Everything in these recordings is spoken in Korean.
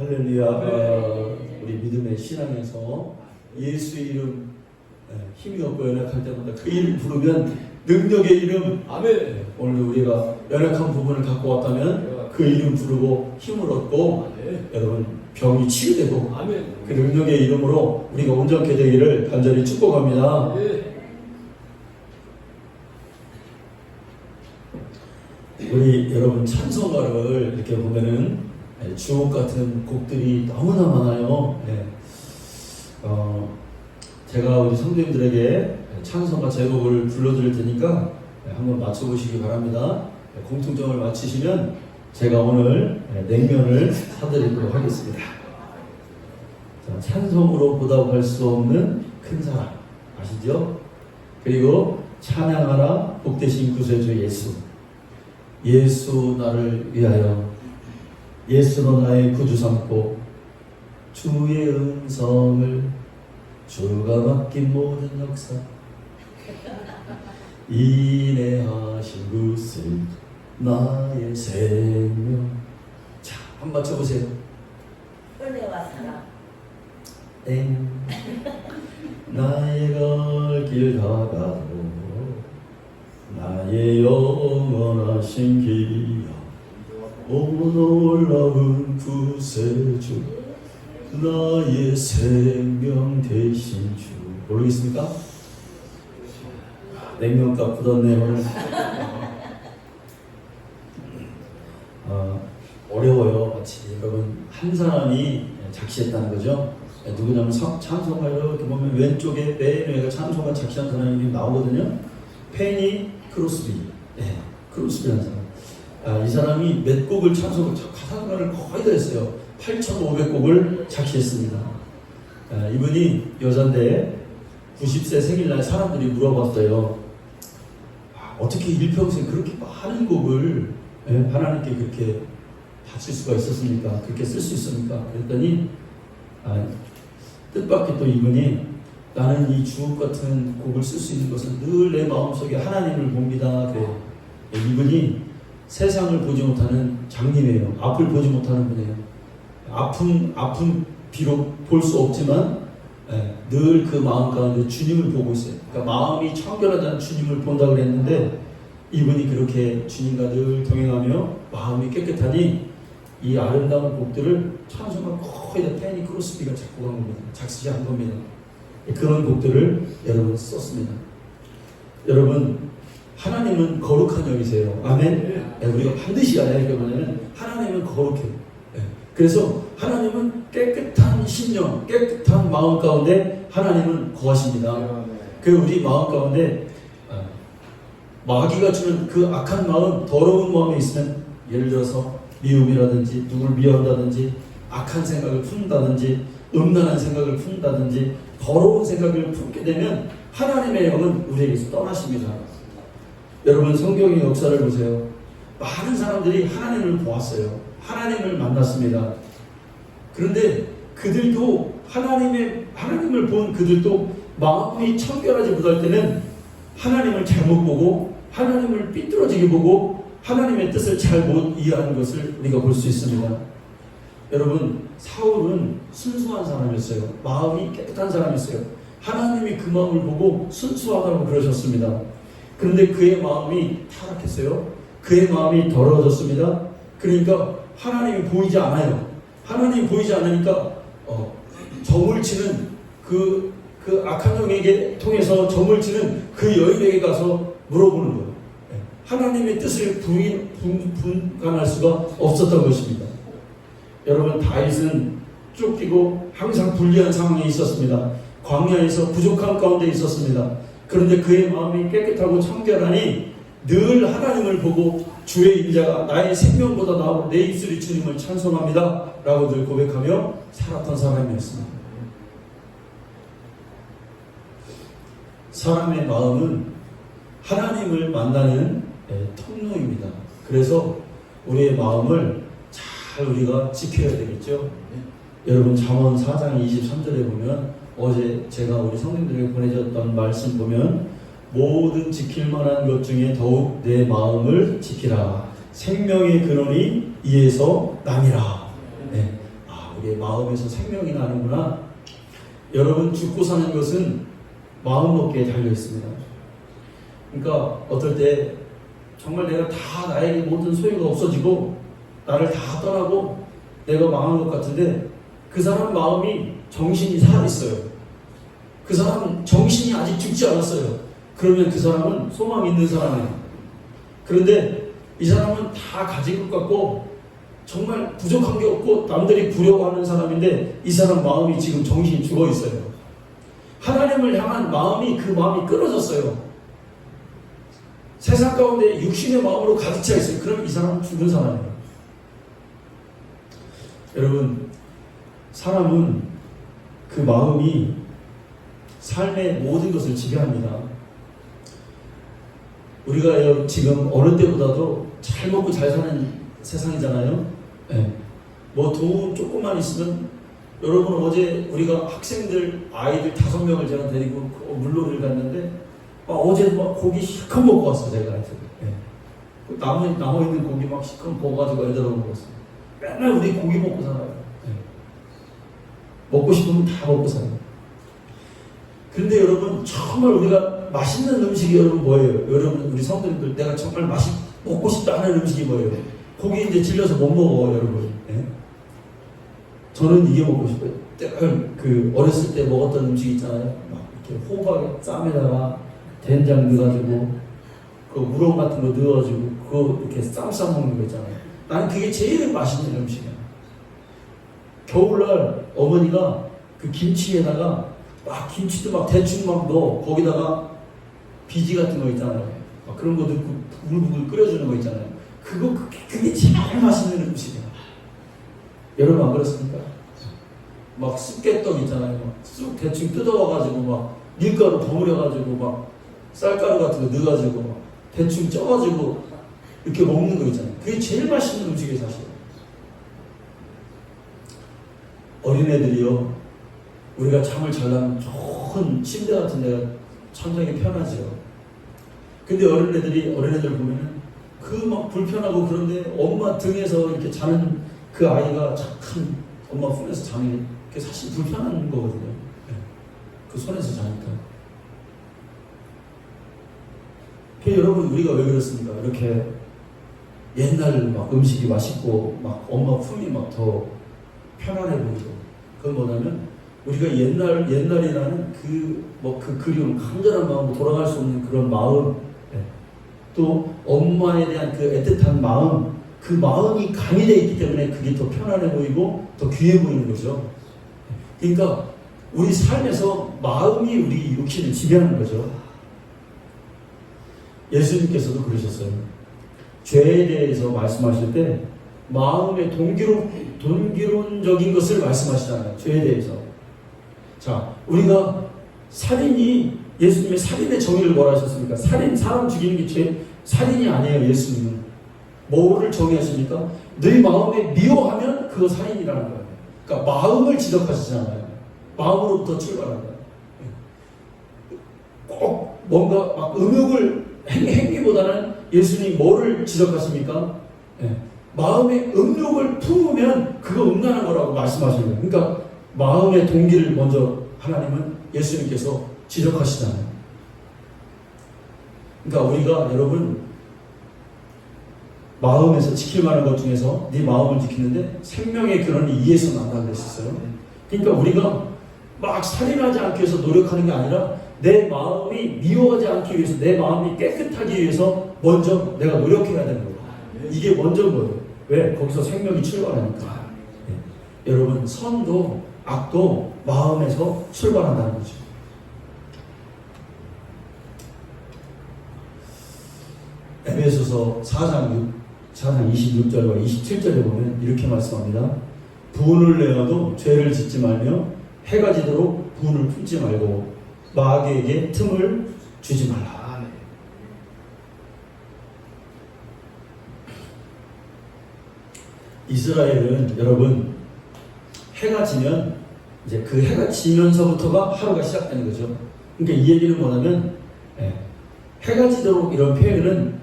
할렐루야. 우리 믿음의 신앙에서 예수 이름 힘이 없고 연약할 때마다 그 이름 부르면 능력의 이름. 아멘. 오늘도 우리가 연약한 부분을 갖고 왔다면 그 이름 부르고 힘을 얻고 여러분 병이 치유되고 그 능력의 이름으로 우리가 온전케 되기를 간절히 축복합니다. 우리 여러분 찬송가를 이렇게 보면은 주옥 같은 곡들이 너무나 많아요. 제가 우리 성도님들에게 찬송가 제목을 불러드릴 테니까 한번 맞춰보시기 바랍니다. 공통점을 맞히시면 제가 오늘 냉면을 사드리도록 하겠습니다. 자, 찬송으로 보답할 수 없는 큰 사랑 아시죠? 그리고 찬양하라 복되신 구세주 예수. 예수 나를 위하여 예수로 나의 구주 삼고 주의 음성을 주가 맡긴 모든 역사 인내하신 구세 나의 생명. 자, 한번 맞춰보세요. 은혜와 사랑. 땡. 나의 갈 길 다가도 나의 영원하신 길이여 오 놀라운 구세주 나의 생명 되신 주. 모르겠습니까? 냉면값 굳었네 오늘. 어려워요. 마치 여러분 한 사람이 작시했다는 거죠. 누구냐면 찬송가 이렇게 보면 왼쪽에 맨 위에가 찬송가 작시한 사람이 나오거든요. 페니 크로스비. 크로스비라는 사람. 이 사람이 몇 곡을 가사를 거의 다 했어요. 8,500곡을 작시했습니다. 이분이 여잔데 90세 생일날 사람들이 물어봤어요. 어떻게 일평생 그렇게 많은 곡을 하나님께 그렇게 바칠 수가 있었습니까? 그렇게 쓸 수 있습니까? 그랬더니 뜻밖의 또 이분이 나는 이 주옥 같은 곡을 쓸 수 있는 것은 늘 내 마음속에 하나님을 봅니다. 그래요. 이분이 세상을 보지 못하는 장님이에요. 앞을 보지 못하는 분이에요. 아픔 비록 볼 수 없지만 늘 그 마음 가운데 주님을 보고 있어요. 그러니까 마음이 청결하다는 주님을 본다 그랬는데 이분이 그렇게 주님과 늘 동행하며 마음이 깨끗하니 이 아름다운 곡들을 찬송가 거의 다 페니 크로스비가 작곡한 겁니다. 작시한 겁니다. 그런 곡들을 여러분 썼습니다. 여러분 하나님은 거룩한 영이세요. 아멘. 우리가 반드시 알아야 할 게 뭐냐면 하나님은 거룩해요. 그래서 하나님은 깨끗한 심령, 깨끗한 마음 가운데 하나님은 거하십니다. 그 우리 마음 가운데 마귀가 주는 그 악한 마음, 더러운 마음이 있으면 예를 들어서 미움이라든지 누구를 미워한다든지 악한 생각을 품는다든지 음란한 생각을 품는다든지 더러운 생각을 품게 되면 하나님의 영은 우리에게서 떠나십니다. 여러분 성경의 역사를 보세요. 많은 사람들이 하나님을 보았어요. 하나님을 만났습니다. 그런데 그들도 하나님을 본 그들도 마음이 청결하지 못할 때는 하나님을 잘못 보고 하나님을 삐뚤어지게 보고 하나님의 뜻을 잘 못 이해하는 것을 우리가 볼 수 있습니다. 여러분 사울은 순수한 사람이었어요. 마음이 깨끗한 사람이었어요. 하나님이 그 마음을 보고 순수하다고 그러셨습니다. 그런데 그의 마음이 타락했어요. 그의 마음이 더러워졌습니다. 그러니까 하나님이 보이지 않아요. 하나님이 보이지 않으니까 점을 치는 그 악한 영에게 통해서 점을 치는 그 여인에게 가서 물어보는 거예요. 하나님의 뜻을 분간할 수가 없었던 것입니다. 여러분 다윗은 쫓기고 항상 불리한 상황에 있었습니다. 광야에서 부족한 가운데 있었습니다. 그런데 그의 마음이 깨끗하고 청결하니 늘 하나님을 보고 주의 인자가 나의 생명보다 나으로 내 입술이 주님을 찬송합니다 라고 늘 고백하며 살았던 사람이었습니다. 사람의 마음은 하나님을 만나는 통로입니다. 그래서 우리의 마음을 잘 우리가 지켜야 되겠죠. 여러분 잠언 4장 23절에 보면 어제 제가 우리 성도님들에게 보내줬던 말씀 보면 모든 지킬 만한 것 중에 더욱 내 마음을 지키라. 생명의 근원이 이에서 남이라. 그게 마음에서 생명이 나는구나. 여러분, 죽고 사는 것은 마음먹기에 달려 있습니다. 그러니까 어떨 때 정말 내가 다 나에게 모든 소유가 없어지고 나를 다 떠나고 내가 망한 것 같은데 그 사람 마음이 정신이 살아있어요. 그 사람 정신이 아직 죽지 않았어요. 그러면 그 사람은 소망이 있는 사람이에요. 그런데 이 사람은 다 가진 것 같고 정말 부족한 게 없고 남들이 부러워하는 사람인데 이 사람 마음이 지금 정신이 죽어 있어요. 하나님을 향한 마음이 그 마음이 끊어졌어요. 세상 가운데 육신의 마음으로 가득 차 있어요. 그럼 이 사람은 죽은 사람이에요. 여러분, 사람은 그 마음이 삶의 모든 것을 지배합니다. 우리가 지금 어느 때보다도 잘 먹고 잘 사는 세상이잖아요. 네. 뭐 돈 조금만 있으면, 여러분 어제 우리가 학생들 아이들 5명을 제가 데리고 물놀이를 갔는데 어제 막 고기 실컷 먹고 왔어. 제가 하여튼. 네. 남아있는 고기 막 실컷 먹어가지고 애들하고 먹었어요. 맨날 우리 고기 먹고 살아요. 네. 먹고 싶으면 다 먹고 살아요. 그런데 여러분, 정말 우리가 맛있는 음식이 여러분 뭐예요? 여러분, 우리 성도님들, 내가 정말 먹고 싶다 하는 음식이 뭐예요? 고기 이제 질려서 못 먹어, 여러분. 네? 저는 이게 먹고 싶어요. 그 어렸을 때 먹었던 음식 있잖아요. 막 이렇게 호박에 쌈에다가 된장 넣어가지고 그 우렁 같은 거 넣어가지고 그거 이렇게 쌈 싸먹는 거 있잖아요. 나는 그게 제일 맛있는 음식이야. 겨울날 어머니가 그 김치에다가 막 김치도 막 대충 막 넣어. 거기다가 비지 같은 거 있잖아요. 막 그런 거 넣고 부글부글 끓여주는 거 있잖아요. 그게 제일 맛있는 음식이야. 여러분 안 그렇습니까? 막 쑥개떡 있잖아요. 막 쑥 대충 뜯어와가지고 막 밀가루 버무려가지고 막 쌀가루 같은 거 넣어가지고 막 대충 쪄가지고 이렇게 먹는 거 있잖아요. 그게 제일 맛있는 음식이에요, 사실. 어린애들이요, 우리가 잠을 잘 자면 좋은 침대 같은 데가 천장이 편하죠. 근데 어린애들 보면은 그 막 불편하고 그런데 엄마 등에서 이렇게 자는 그 아이가 참 엄마 손에서 자는 게 사실 불편한 거거든요. 그 손에서 자니까. 여러분, 우리가 왜 그렇습니까? 이렇게 옛날 막 음식이 맛있고 막 엄마 품이 막 더 편안해 보이죠. 그건 뭐냐면 우리가 옛날이라는 그 그리움, 간절한 마음으로 돌아갈 수 없는 그런 마음, 또 엄마에 대한 그 애틋한 마음, 그 마음이 가미되어 있기 때문에 그게 더 편안해 보이고 더 귀해 보이는 거죠. 그러니까 우리 삶에서 마음이 우리 육신을 지배하는 거죠. 예수님께서도 그러셨어요. 죄에 대해서 말씀하실 때 마음의 동기론적인 것을 말씀하시잖아요. 죄에 대해서. 자, 우리가 예수님의 살인의 정의를 뭐라 하셨습니까? 사람 죽이는 게 살인이 아니에요. 예수님은 뭐를 정의하십니까? 너희 마음에 미워하면 그거 살인이라는 거예요. 그러니까 마음을 지적하시잖아요. 마음으로부터 출발한다. 꼭 뭔가 막 음욕을 행위보다는 예수님이 뭐를 지적하십니까? 마음의 음욕을 품으면 그거 음란한 거라고 말씀하시는 거예요. 그러니까 마음의 동기를 먼저 하나님은 예수님께서 지적하시잖아요. 그러니까 우리가 여러분 마음에서 지킬 만한 것 중에서 네 마음을 지키는데 생명의 근원이 이에서 난다고 그랬었어요. 그러니까 우리가 막 살인하지 않기 위해서 노력하는 게 아니라 내 마음이 미워하지 않기 위해서, 내 마음이 깨끗하기 위해서 먼저 내가 노력해야 되는 거예요. 이게 먼저인 거예요. 왜? 거기서 생명이 출발하니까. 여러분, 선도 악도 마음에서 출발한다는 거죠. 에베소서 4장 26절과 27절에 보면 이렇게 말씀합니다. 분을 내어도 죄를 짓지 말며 해가 지도록 분을 품지 말고 마귀에게 틈을 주지 말라. 이스라엘은 여러분 해가 지면 이제 그 해가 지면서부터가 하루가 시작되는 거죠. 그러니까 이 얘기는 뭐냐면 해가 지도록 이런 표현은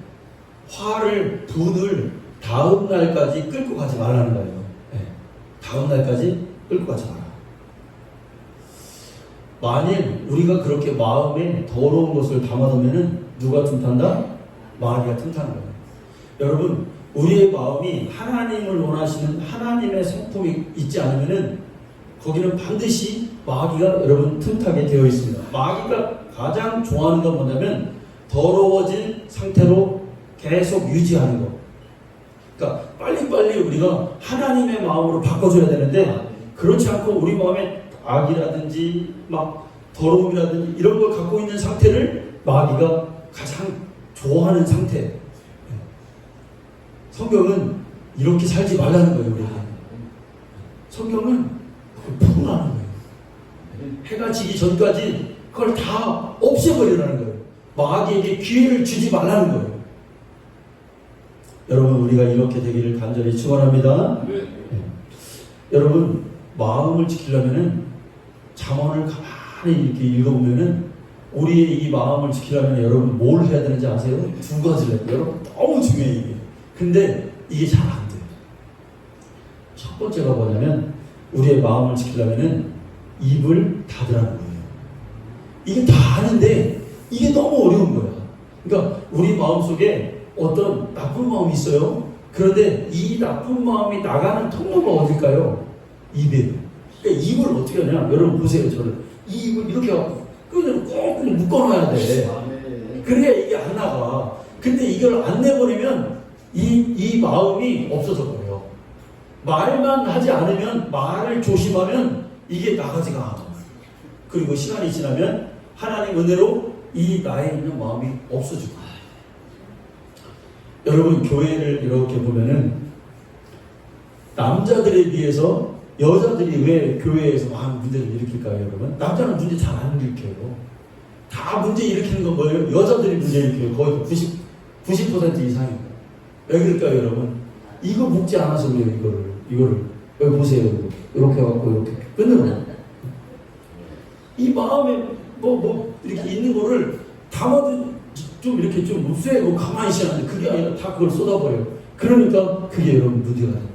분을 다음 날까지 끌고 가지 말라는 거예요. 다음 날까지 끌고 가지 마라. 만일 우리가 그렇게 마음에 더러운 것을 담아두면은 누가 틈탄다? 마귀가 틈타는 거예요. 여러분, 우리의 마음이 하나님을 원하시는 하나님의 성품이 있지 않으면은 거기는 반드시 마귀가 여러분 틈타게 되어 있습니다. 마귀가 가장 좋아하는 건 뭐냐면 더러워진 상태로 계속 유지하는 거. 그러니까 빨리빨리 우리가 하나님의 마음으로 바꿔줘야 되는데 그렇지 않고 우리 마음에 악이라든지 막 더러움이라든지 이런 걸 갖고 있는 상태를 마귀가 가장 좋아하는 상태. 성경은 이렇게 살지 말라는 거예요. 우리가. 성경은 풀어라는 거예요. 해가 지기 전까지 그걸 다 없애버리라는 거예요. 마귀에게 기회를 주지 말라는 거예요. 여러분, 우리가 이렇게 되기를 간절히 축원합니다. 여러분, 마음을 지키려면은 잠언을 가만히 이렇게 읽어보면은 우리의 이 마음을 지키려면 여러분 뭘 해야 되는지 아세요? 두 가지를 해요. 여러분 너무 중요해요. 이게. 근데 이게 잘 안 돼요. 첫 번째가 뭐냐면 우리의 마음을 지키려면은 입을 닫으라는 거예요. 이게 다 아는데 이게 너무 어려운 거야. 그러니까 우리 마음속에 어떤 나쁜 마음이 있어요. 그런데 이 나쁜 마음이 나가는 통로가 어딜까요? 입이에요. 그러니까 입을 어떻게 하냐? 여러분 보세요. 저를 이 입을 이렇게 하고 끈을 꼭 묶어놔야 돼. 그래야 이게 안 나가. 근데 이걸 안 내버리면 이 마음이 없어져 버려요. 말만 하지 않으면 말을 조심하면 이게 나가지가 않아. 그리고 시간이 지나면 하나님 은혜로 이 나에 있는 마음이 없어지고. 여러분 교회를 이렇게 보면은 남자들에 비해서 여자들이 왜 교회에서 많은 문제를 일으킬까요, 여러분? 남자는 문제 잘 안 일으켜요. 다 문제 일으키는 건 뭐예요? 여자들이 문제 일으켜요. 거의 90% 이상입니다. 왜 그럴까요, 여러분? 이거 묵지 않아서 그래요, 이거를. 여기 보세요. 이렇게 해갖고, 이렇게 끊는 거. 이 마음에 이렇게 있는 거를 담아도 좀 이렇게 좀 흡수하고 가만히 있었는데 그게 아니라 다 그걸 쏟아버려요. 그러니까 그게 여러분 문제가 돼요.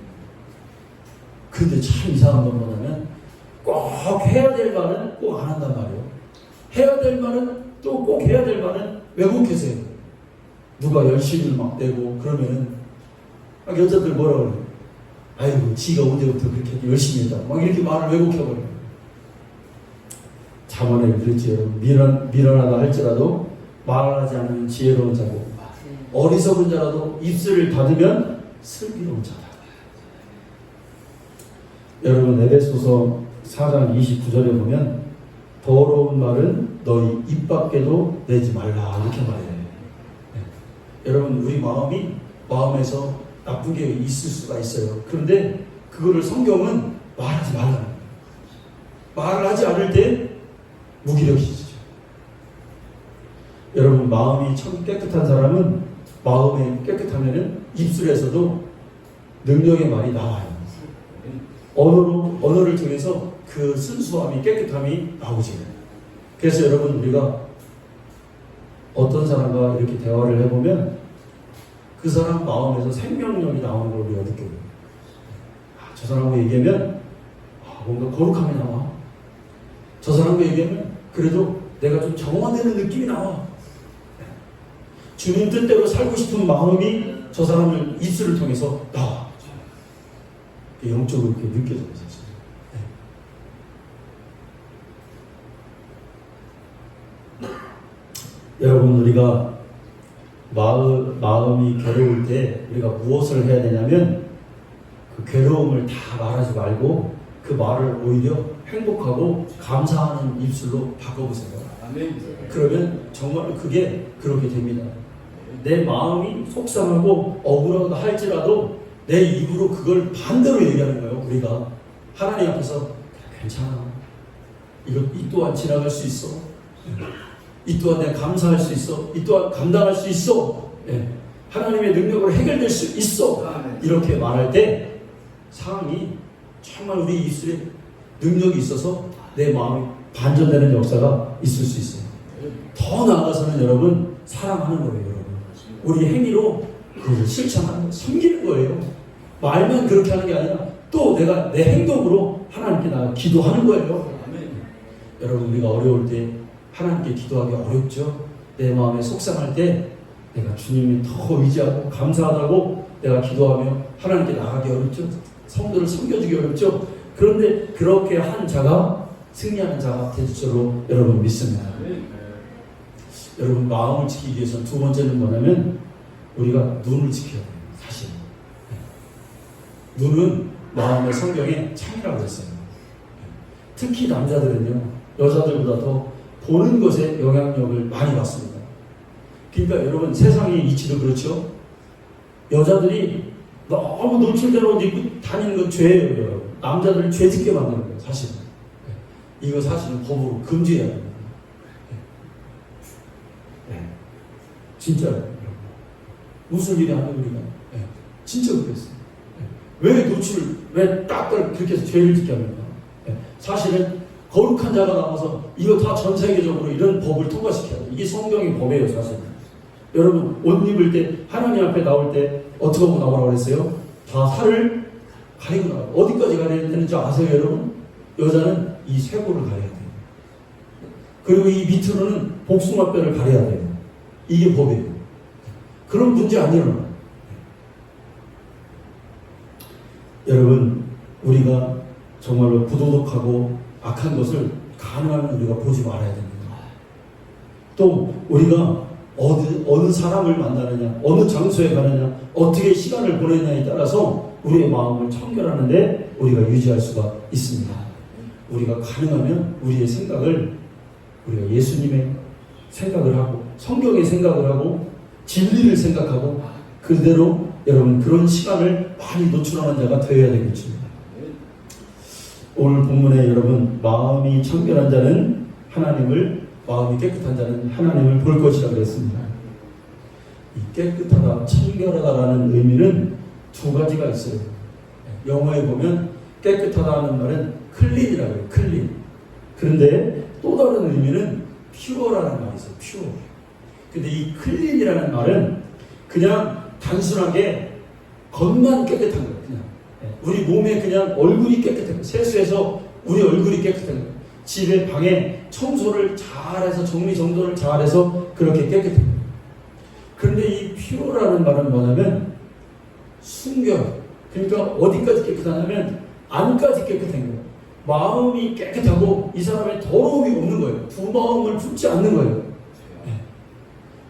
근데 참 이상한 건 뭐냐면 꼭 해야 될 말은 꼭 안 한단 말이에요. 해야 될 말은 또 꼭 해야 될 말은 왜곡해서요. 누가 열심히 막 내고 그러면은 막 여자들 뭐라 그래요? 아이고 지가 언제부터 그렇게 열심히 했다. 막 이렇게 말을 왜곡해버려요. 잠언에 그랬지 여러분. 미련하다 할지라도 말하지 않는 지혜로운 자고 어리석은 자라도 입술을 닫으면 슬기로운 자다. 여러분 에베소서 4장 29절에 보면 더러운 말은 너희 입 밖에도 내지 말라 이렇게 말해요. 네. 여러분 우리 마음에서 나쁜 게 있을 수가 있어요. 그런데 그거를 성경은 말하지 말라는 거예요. 말을 하지 않을 때 무기력해지죠. 여러분 마음이 참 깨끗한 사람은 마음이 깨끗하면은 입술에서도 능력의 말이 나와요. 언어를 통해서 그 순수함이 깨끗함이 나오죠. 그래서 여러분 우리가 어떤 사람과 이렇게 대화를 해보면 그 사람 마음에서 생명력이 나오는 걸 우리가 느껴요. 저 사람과 얘기하면 뭔가 거룩함이 나와. 저 사람과 얘기하면 그래도 내가 좀 정화되는 느낌이 나와. 주님 뜻대로 살고 싶은 마음이 저 사람을 입술을 통해서 나와. 영적으로 이렇게 느껴져요. 네. 여러분 우리가 마음이 괴로울 때 우리가 무엇을 해야 되냐면 그 괴로움을 다 말하지 말고 그 말을 오히려 행복하고 감사하는 입술로 바꿔보세요. 그러면 정말 그게 그렇게 됩니다. 내 마음이 속상하고 억울하다 할지라도 내 입으로 그걸 반대로 얘기하는 거예요. 우리가 하나님 앞에서 괜찮아. 이 또한 지나갈 수 있어. 이 또한 내가 감사할 수 있어. 이 또한 감당할 수 있어. 하나님의 능력으로 해결될 수 있어. 이렇게 말할 때 상황이 정말 우리 입술에 능력이 있어서 내 마음이 반전되는 역사가 있을 수 있어요. 더 나아가서는 여러분 사랑하는 거예요. 여러분. 우리 행위로 그것을 실천하는 거예요. 섬기는 거예요. 말만 그렇게 하는 게 아니라 또 또 내가 내 행동으로 하나님께 나가 기도하는 거예요. 여러분, 우리가 어려울 때 하나님께 기도하기 어렵죠. 내 마음에 속상할 때 내가 주님이 더 의지하고 감사하다고 내가 기도하며 하나님께 나가기 어렵죠. 성도를 섬겨주기 어렵죠. 그런데 그렇게 한 자가 승리하는 자가 될 줄로 여러분 믿습니다. 여러분, 마음을 지키기 위해서 두 번째는 뭐냐면 우리가 눈을 지켜야 돼요. 사실 눈은 마음의 성경에 창이라고 했어요. 특히 남자들은요, 여자들보다 더 보는 것에 영향력을 많이 받습니다. 그러니까 여러분, 세상의 이치도 그렇죠. 여자들이 너무 노출된 옷 입고 다니는 건 죄예요. 여러분, 남자들을 죄짓게 만드는 거예요. 사실은 이거 사실은 법으로 금지해야 됩니다. 진짜요. 무슨 일이 아니에요. 우리가 진짜 그랬어요. 왜 왜 딱딱 그렇게 해서 죄를 짓게 합니까? 사실은 거룩한 자가 나와서 이거 다 전 세계적으로 이런 법을 통과시켜야 돼요. 이게 성경의 법이에요. 사실은. 여러분, 옷 입을 때 하나님 앞에 나올 때 어떻게 하고 나오라고 그랬어요? 다 살을 가리고 나와요. 어디까지 가려야 되는지 아세요, 여러분? 여자는 이 쇄골을 가려야 돼요. 그리고 이 밑으로는 복숭아뼈를 가려야 돼요. 이게 법이에요. 그런 문제 안 일어나요. 여러분, 우리가 정말로 부도덕하고 악한 것을 가능하면 우리가 보지 말아야 됩니다. 또 우리가 어느 사람을 만나느냐, 어느 장소에 가느냐, 어떻게 시간을 보내느냐에 따라서 우리의 마음을 청결하는데 우리가 유지할 수가 있습니다. 우리가 가능하면 우리의 생각을 우리가 예수님의 생각을 하고 성경의 생각을 하고 진리를 생각하고 그대로 여러분 그런 시간을 많이 노출하는 자가 되어야 되겠습니다. 오늘 본문에 여러분, 마음이 청결한 자는 마음이 깨끗한 자는 하나님을 볼 것이라 그랬습니다. 이 깨끗하다, 청결하다라는 의미는 두 가지가 있어요. 영어에 보면 깨끗하다는 말은 클린이라고 해요. 클린. 그런데 또 다른 의미는 퓨어라는 말이 있어요. 퓨어. 근데 이 클린이라는 말은 그냥 단순하게 겉만 깨끗한 거예요. 그냥 우리 몸에 그냥 얼굴이 깨끗한 거예요. 세수해서 우리 얼굴이 깨끗한 거예요. 집에 방에 청소를 잘해서 정리정돈을 잘해서 그렇게 깨끗한 거예요. 그런데 이 퓨어라는 말은 뭐냐면 순결. 그러니까 어디까지 깨끗하냐면 안까지 깨끗한 거예요. 마음이 깨끗하고 이 사람의 더러움이 없는 거예요. 부마음을 품지 않는 거예요.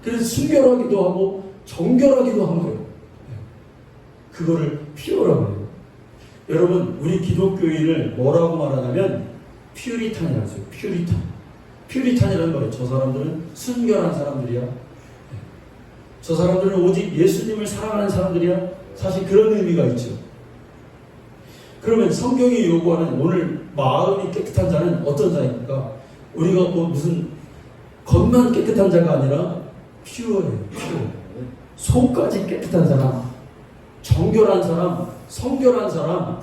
그래서 순결하기도 하고 정결하기도 한 거예요. 그거를 퓨어라고 해요. 여러분, 우리 기독교인을 뭐라고 말하냐면 퓨리탄이라고 해요. 퓨리탄. 퓨리탄이라는 거예요. 저 사람들은 순결한 사람들이야. 저 사람들은 오직 예수님을 사랑하는 사람들이야. 사실 그런 의미가 있죠. 그러면 성경이 요구하는 오늘 마음이 깨끗한 자는 어떤 자입니까? 우리가 뭐 무슨 겉만 깨끗한 자가 아니라 퓨어예요. 퓨어. 속까지 깨끗한 사람, 정결한 사람, 성결한 사람,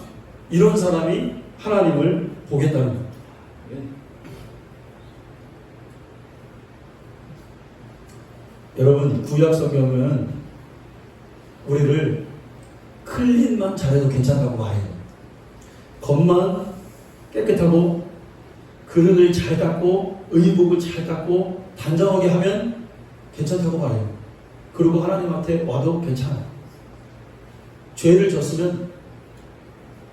이런 사람이 하나님을 보겠다는 겁니다. 여러분, 구약 성경은 우리를 클린만 잘해도 괜찮다고 말해요. 겉만 깨끗하고 그릇을 잘 닦고 의복을 잘 닦고 단정하게 하면 괜찮다고 말해요. 그리고 하나님한테 와도 괜찮아요. 죄를 졌으면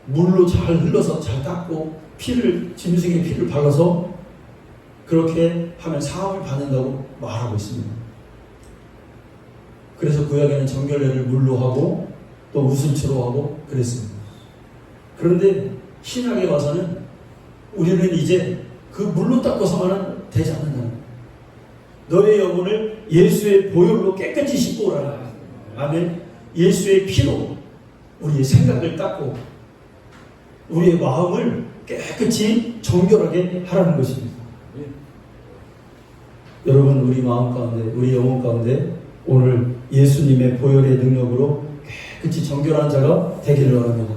물로 잘 흘러서 잘 닦고 짐승의 피를 발라서 그렇게 하면 사함을 받는다고 말하고 있습니다. 그래서 구약에는 정결례를 물로 하고 또 우슬초로 하고 그랬습니다. 그런데 신약에 와서는 우리는 이제 그 물로 닦아서만은 되지 않는다는 거예요. 너의 영혼을 예수의 보혈로 깨끗이 씻고 오라는 거예요. 아멘. 예수의 피로 우리의 생각을 닦고 우리의 마음을 깨끗이 정결하게 하라는 것입니다. 여러분, 우리 마음 가운데, 우리 영혼 가운데 오늘 예수님의 보혈의 능력으로 깨끗이 정결한 자가 되기를 원합니다.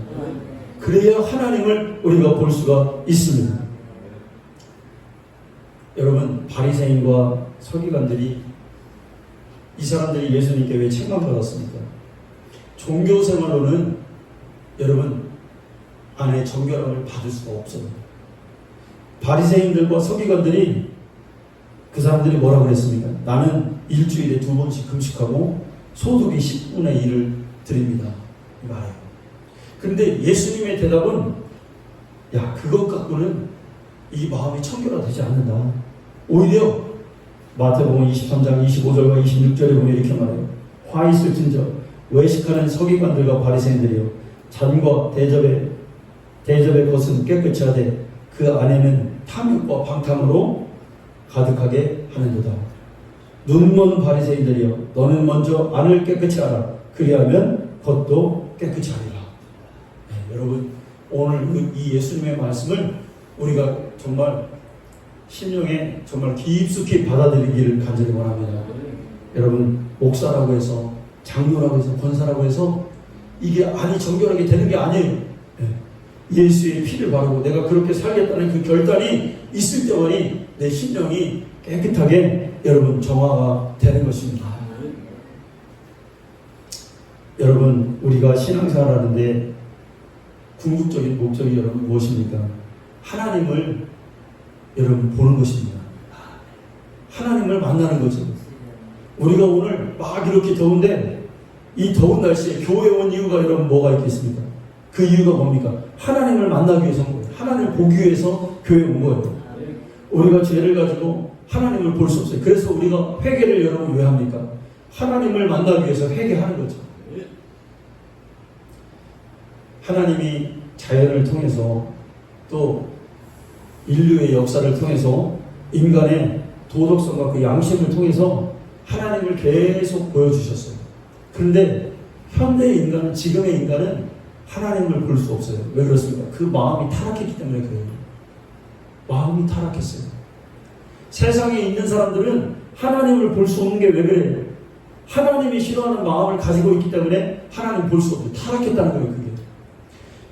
그래야 하나님을 우리가 볼 수가 있습니다. 여러분, 바리새인과 서기관들이 이 사람들이 예수님께 왜 책망받았습니까? 종교 생활로는 여러분 안에 정결함을 받을 수가 없어요. 바리새인들과 서기관들이 그 사람들이 뭐라고 그랬습니까? 나는 일주일에 2번씩 금식하고 소득의 10분의 1을 드립니다. 이 말이에요. 그런데 예수님의 대답은 야, 그것 갖고는 이 마음이 청결화되지 않는다. 오히려 마태복음 23장 25절과 26절에 보면 이렇게 말해요. 화 있을진저 외식하는 서기관들과 바리새인들이여, 잔과 대접의 것은 깨끗이 하되 그 안에는 탐욕과 방탕으로 가득하게 하는도다. 눈먼 바리새인들이여, 너는 먼저 안을 깨끗이 하라. 그리하면 겉도 깨끗이 하리라. 네, 여러분, 오늘 이 예수님의 말씀을 우리가 정말 심령에 정말 깊숙이 받아들이기를 간절히 원합니다. 여러분, 목사라고 해서, 장로라고 해서, 권사라고 해서 이게 안이 정결하게 되는 게 아니에요. 예수의 피를 바르고 내가 그렇게 살겠다는 그 결단이 있을 때만이 내 심령이 깨끗하게 여러분 정화가 되는 것입니다. 여러분, 우리가 신앙생활 하는데 궁극적인 목적이 여러분 무엇입니까? 하나님을 여러분 보는 것입니다. 하나님을 만나는 거죠. 우리가 오늘 막 이렇게 더운데 이 더운 날씨에 교회에 온 이유가 여러분 뭐가 있겠습니까? 그 이유가 뭡니까? 하나님을 만나기 위해서 온 거예요. 하나님을 보기 위해서 교회에 온 거예요. 우리가 죄를 가지고 하나님을 볼 수 없어요. 그래서 우리가 회개를 여러분 왜 합니까? 하나님을 만나기 위해서 회개하는 거죠. 하나님이 자연을 통해서 또 인류의 역사를 통해서 인간의 도덕성과 그 양심을 통해서 하나님을 계속 보여주셨어요. 그런데 현대의 인간은, 지금의 인간은 하나님을 볼 수 없어요. 왜 그렇습니까? 그 마음이 타락했기 때문에 그래요. 마음이 타락했어요. 세상에 있는 사람들은 하나님을 볼 수 없는 게 왜 그래요? 하나님이 싫어하는 마음을 가지고 있기 때문에 하나님 볼 수 없어요. 타락했다는 거예요, 그게.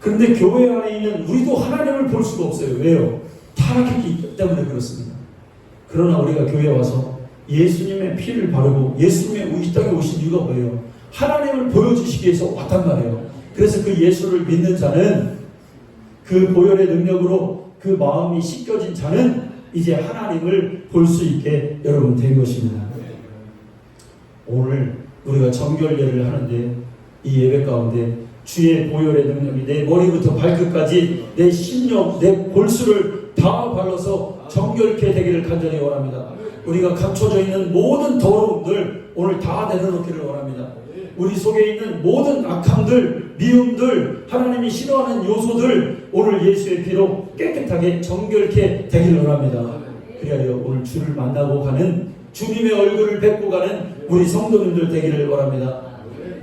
그런데 교회 안에 있는 우리도 하나님을 볼 수가 없어요. 왜요? 타락했기 때문에 그렇습니다. 그러나 우리가 교회에 와서 예수님의 피를 바르고 예수님의 이 땅에 오신 이유가 뭐예요? 하나님을 보여주시기 위해서 왔단 말이에요. 그래서 그 예수를 믿는 자는, 그 보혈의 능력으로 그 마음이 씻겨진 자는 이제 하나님을 볼 수 있게 여러분 된 것입니다. 오늘 우리가 정결례를 하는데 이 예배 가운데 주의 보혈의 능력이 내 머리부터 발끝까지 내 심령, 내 골수를 다 발라서 정결케 되기를 간절히 원합니다. 우리가 감춰져 있는 모든 더러움들 오늘 다 내려놓기를 원합니다. 우리 속에 있는 모든 악함들, 미움들, 하나님이 싫어하는 요소들 오늘 예수의 피로 깨끗하게 정결케 되기를 원합니다. 그리하여 오늘 주를 만나고 가는, 주님의 얼굴을 뵙고 가는 우리 성도님들 되기를 원합니다.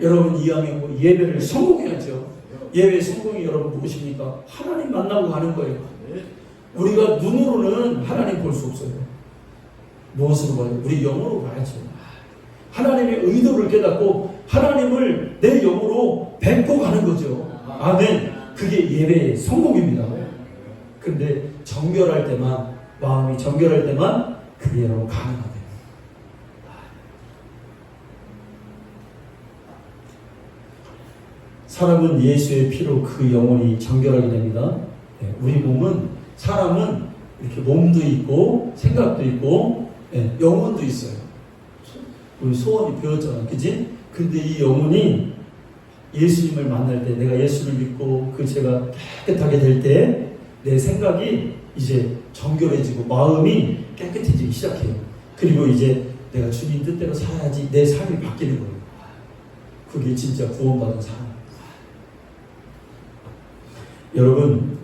여러분, 이왕에 예배를 성공해야죠. 예배 성공이 여러분 무엇입니까? 하나님 만나고 가는 거예요. 우리가 눈으로는 하나님 볼 수 없어요. 무엇으로 봐요? 우리 영으로 봐야죠. 하나님의 의도를 깨닫고 하나님을 내 영으로 뵙고 가는 거죠. 아멘. 그게 예배의 성공입니다. 그런데 정결할 때만, 마음이 정결할 때만 그게 여러분 가능하대요. 사람은 예수의 피로 그 영혼이 정결하게 됩니다. 우리 몸은, 사람은 이렇게 몸도 있고 생각도 있고 영혼도 있어요. 우리 소원이 배웠잖아, 그지? 근데 이 영혼이 예수님을 만날 때, 내가 예수를 믿고 그 죄가 깨끗하게 될 때 내 생각이 이제 정결해지고 마음이 깨끗해지기 시작해요. 그리고 이제 내가 주님 뜻대로 살아야지 내 삶이 바뀌는 거예요. 그게 진짜 구원받은 삶. 여러분,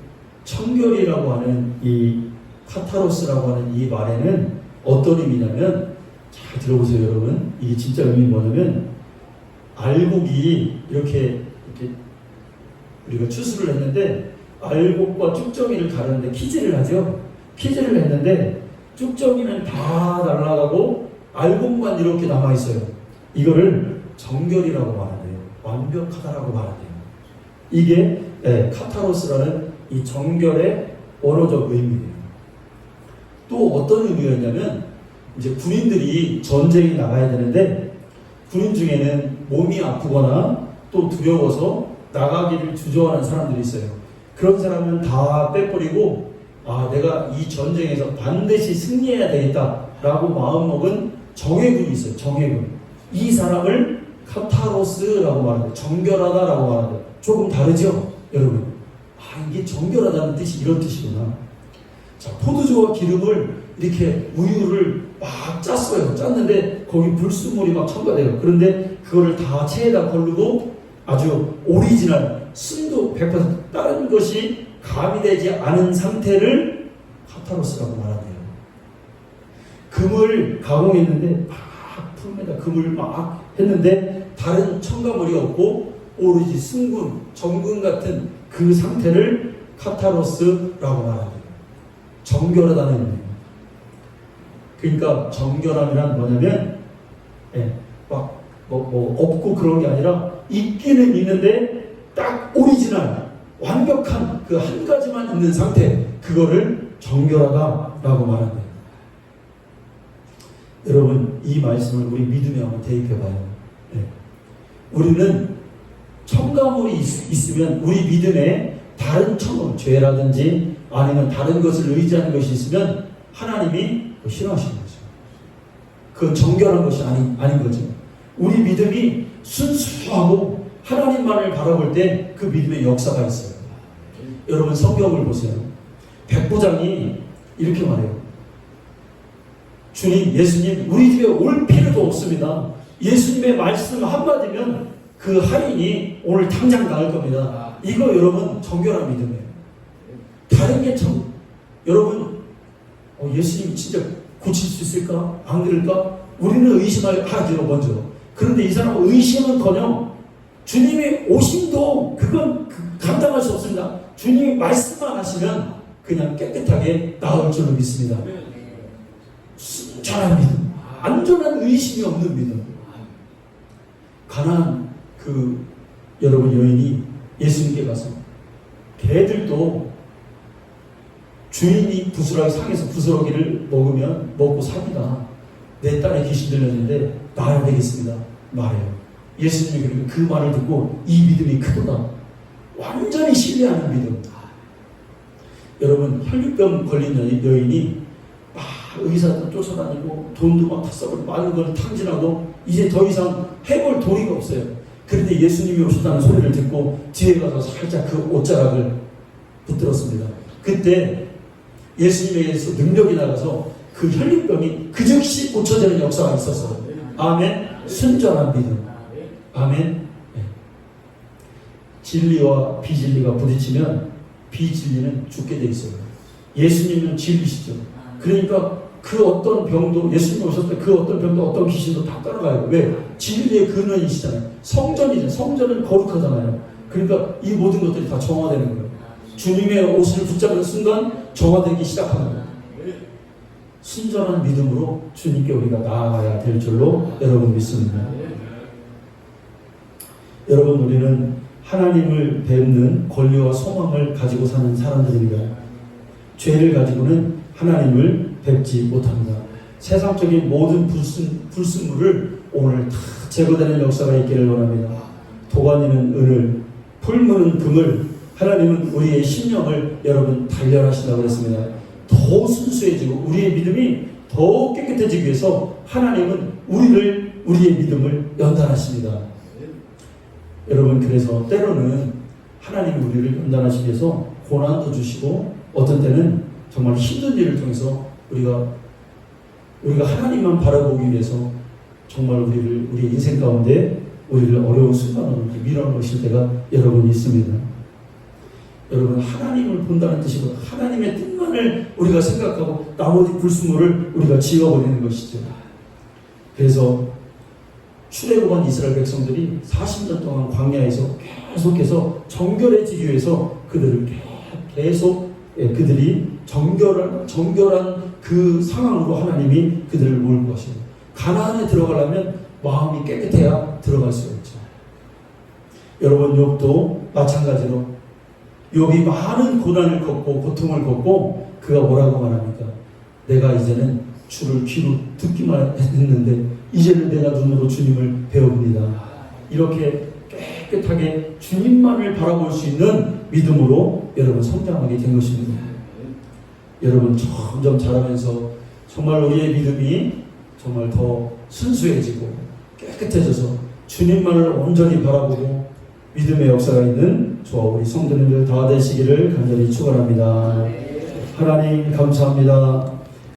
청결이라고 하는 이 카타로스라고 하는 이 말에는 어떤 의미냐면, 잘 들어보세요 여러분. 이게 진짜 의미 뭐냐면, 알곡이 이렇게 우리가 추수를 했는데 알곡과 쭉정이를 가르는데 키질을 하죠. 키질을 했는데 쭉정이는 다 날아가고 알곡만 이렇게 남아있어요. 이거를 정결이라고 말하네요. 완벽하다라고 말하네요. 이게 카타로스라는 이 정결의 언어적 의미예요. 또 어떤 의미였냐면, 이제 군인들이 전쟁에 나가야 되는데 군인 중에는 몸이 아프거나 또 두려워서 나가기를 주저하는 사람들이 있어요. 그런 사람은 다 빼버리고 내가 이 전쟁에서 반드시 승리해야 되겠다라고 마음먹은 정예군이 있어요. 정예군. 이 사람을 카타로스라고 말하는데 정결하다라고 말하는데 조금 다르죠? 여러분. 이게 정결하다는 뜻이 이런 뜻이구나. 자, 포도주와 기름을 이렇게 우유를 막 짰어요. 짰는데 거기 불순물이 막 첨가돼요. 그런데 그거를 다 체에다 걸르고 아주 오리지널 순도 100% 다른 것이 가미되지 않은 상태를 카타로스라고 말한대요. 금을 가공했는데 막 품에다 금을 막 했는데 다른 첨가물이 없고 오로지 순금, 정금 같은 그 상태를 카타로스라고 말합니다. 정결하다는 의미예요. 그러니까 정결함이란 뭐냐면 없고 그런 게 아니라 있기는 있는데 딱 오리지널 완벽한 그 한 가지만 있는 상태, 그거를 정결하다라고 말합니다. 여러분, 이 말씀을 우리 믿음에 한번 대입해봐요. 우리는 첨가물이 있으면 우리 믿음에 다른 첨가물, 죄라든지 아니면 다른 것을 의지하는 것이 있으면 하나님이 싫어하시는 거죠. 그건 정결한 것이 아닌 거죠. 우리 믿음이 순수하고 하나님만을 바라볼 때 그 믿음의 역사가 있어요. 여러분, 성경을 보세요. 백부장이 이렇게 말해요. 주님, 예수님, 우리 집에 올 필요도 없습니다. 예수님의 말씀 한마디면 그 할인이 오늘 당장 나을 겁니다. 이거 여러분 정결한 믿음이에요. 다른 게 여러분 예수님이 진짜 고칠 수 있을까? 안 그럴까? 우리는 의심하죠 먼저. 그런데 이 사람은 의심은커녕 주님이 오심도 그건 감당할 수 없습니다. 주님이 말씀만 하시면 그냥 깨끗하게 나을 줄로 믿습니다. 순전한 믿음, 안전한 의심이 없는 믿음. 가나안 여러분 여인이 예수님께 가서 개들도 주인이 부스러기 상에서 부스러기를 먹고 삽니다. 내 딸에 귀신 들렸는데 나아야 되겠습니다. 말해요. 예수님이 그러니까 그 말을 듣고 이 믿음이 크구나. 완전히 신뢰하는 믿음. 여러분, 혈류병 걸린 여인이 막 의사도 쫓아다니고 돈도 막 다 써버리고 많은 걸 탕진하고 이제 더 이상 해볼 도리가 없어요. 그런데 예수님이 오셨다는 소리를 듣고 뒤에 가서 살짝 그 옷자락을 붙들었습니다. 그때 예수님에게서 능력이 나가서 그 혈류병이 그 즉시 고쳐지는 역사가 있었어요. 아멘. 순전한 믿음. 아멘. 진리와 비진리가 부딪히면 비진리는 죽게 돼 있어요. 예수님은 진리시죠. 그러니까 그 어떤 병도, 예수님 오셨을 때 그 어떤 병도 어떤 귀신도 다 따라가요. 왜? 진리의 근원이시잖아요. 성전이죠. 성전은 거룩하잖아요. 그러니까 이 모든 것들이 다 정화되는 거예요. 주님의 옷을 붙잡는 순간 정화되기 시작하는 거예요. 순전한 믿음으로 주님께 우리가 나아가야 될 줄로 여러분 믿습니다. 여러분, 우리는 하나님을 뵙는 권리와 소망을 가지고 사는 사람들입니다. 죄를 가지고는 하나님을 뵙지 못합니다. 세상적인 모든 불순물을 오늘 다 제거되는 역사가 있기를 원합니다. 도가니는 은을, 풀무는 금을, 하나님은 우리의 심령을 여러분 단련하신다고 그랬습니다. 더 순수해지고 우리의 믿음이 더 깨끗해지기 위해서 하나님은 우리의 믿음을 연단하십니다. 여러분, 그래서 때로는 하나님이 우리를 연단하시기 위해서 고난도 주시고 어떤 때는 정말 힘든 일을 통해서 우리가 하나님만 바라보기 위해서 정말 우리의 인생 가운데 우리를 어려운 순간으로 밀어넣으실 때가 여러분 있습니다. 여러분, 하나님을 본다는 뜻이고 하나님의 뜻만을 우리가 생각하고 나머지 불순물을 우리가 지워버리는 것이죠. 그래서 출애굽한 이스라엘 백성들이 40년 동안 광야에서 계속해서 정결해지기 위해서 그들을 계속 그들이 정결한 그 상황으로 하나님이 그들을 모을 것입니다. 가나안에 들어가려면 마음이 깨끗해야 들어갈 수가 있죠. 여러분, 욥도 마찬가지로 욥이 많은 고난을 걷고 고통을 걷고 그가 뭐라고 말합니까? 내가 이제는 주를 귀로 듣기만 했는데 이제는 내가 눈으로 주님을 배웁니다. 이렇게 깨끗하게 주님만을 바라볼 수 있는 믿음으로 여러분 성장하게 된 것입니다. 여러분 점점 자라면서 정말 우리의 믿음이 정말 더 순수해지고 깨끗해져서 주님만을 온전히 바라보고 믿음의 역사가 있는 저와 우리 성도님들 다 되시기를 간절히 축원합니다. 하나님 감사합니다.